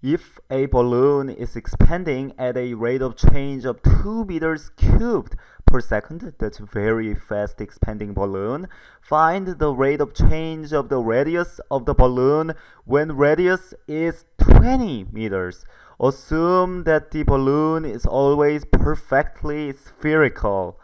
If a balloon is expanding at a rate of change of 2 meters cubed per second, that's very fast expanding balloon. Find the rate of change of the radius of the balloon when radius is 20 meters. Assume that the balloon is always perfectly spherical.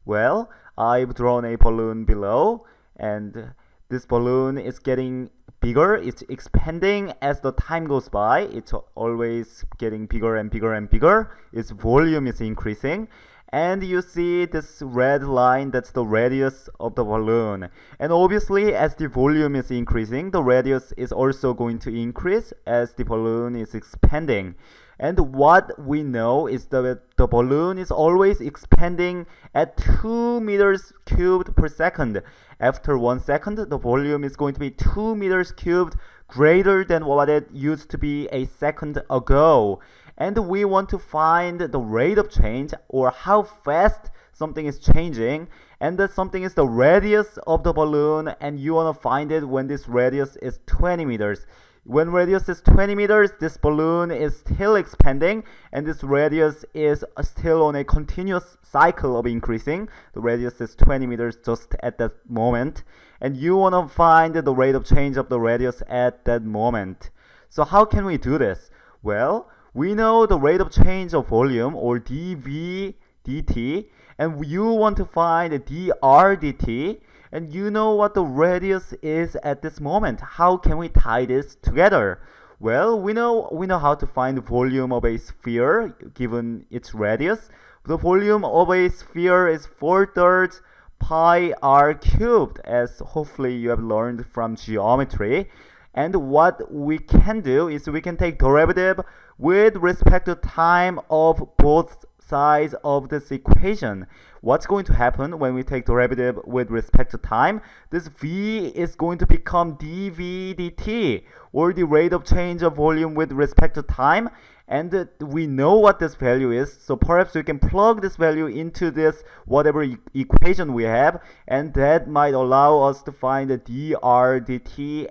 Well, I've drawn a balloon below, and this balloon is getting bigger. It's expanding as the time goes by. It's always getting bigger and bigger and bigger. Its volume is increasing. And you see this red line, that's the radius of the balloon. And obviously, as the volume is increasing, the radius is also going to increase as the balloon is expanding. And what we know is that the balloon is always expanding at 2 meters cubed per second. After 1 second, the volume is going to be 2 meters cubed greater than what it used to be a second ago. And we want to find the rate of change, or how fast something is changing. And that something is the radius of the balloon, and you want to find it when this radius is 20 meters. When radius is 20 meters, this balloon is still expanding, and this radius is still on a continuous cycle of increasing. The radius is 20 meters just at that moment, and you want to find the rate of change of the radius at that moment. So how can we do this? Well, we know the rate of change of volume, or dV dt, and you want to find dr dt, and you know what the radius is at this moment. How can we tie this together? Well, we know how to find the volume of a sphere given its radius. The volume of a sphere is 4/3 pi r cubed, as hopefully you have learned from geometry. And what we can do is we can take derivative with respect to time of both sides of this equation. What's going to happen when we take derivative with respect to time? This v is going to become dv dt, or the rate of change of volume with respect to time. And we know what this value is, so perhaps we can plug this value into this whatever equation we have, and that might allow us to find the dr dt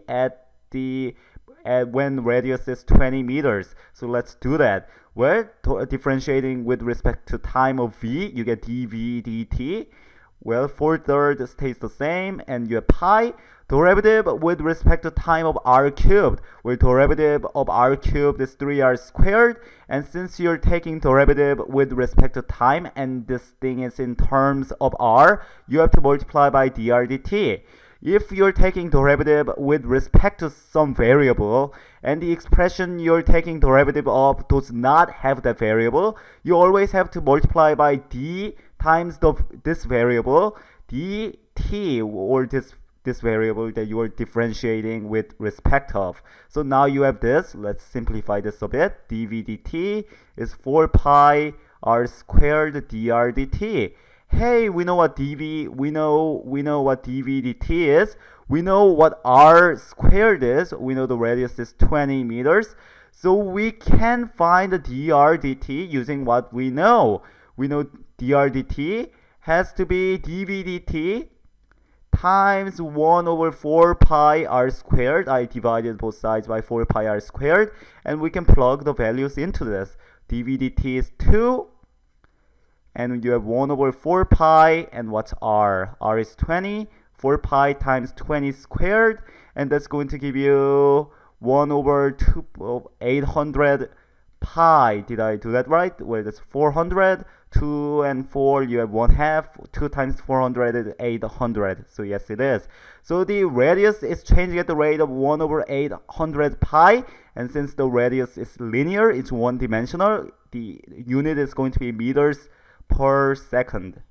when radius is 20 meters. So let's do that. Well, differentiating with respect to time of v, you get dv dt. Well, 4/3 stays the same, and you have pi. Derivative with respect to time of r cubed, where derivative of r cubed is 3r squared. And since you're taking derivative with respect to time, and this thing is in terms of r, you have to multiply by dr dt. If you're taking derivative with respect to some variable, and the expression you're taking derivative of does not have that variable, you always have to multiply by d times this variable, dt, or this variable that you are differentiating with respect of. So now you have this. Let's simplify this a bit. dv dt is 4 pi r squared dr dt. Hey, we know what we know what dv dt is. We know what r squared is. We know the radius is 20 meters. So we can find the dr dt using what we know. We know dr dt has to be dv dt times 1/4 pi r squared. I divided both sides by 4 pi r squared, and we can plug the values into this. dv dt is 2, and you have 1/4 pi, and what's r? R is 20. 4 pi times 20 squared, and that's going to give you 1/800 pi. Did I do that right? Well, that's 400. 2 and 4, you have 1/2. 2 times 400 is 800. So yes, it is. So the radius is changing at the rate of 1/800 pi, and since the radius is linear, it's one-dimensional, the unit is going to be meters per second.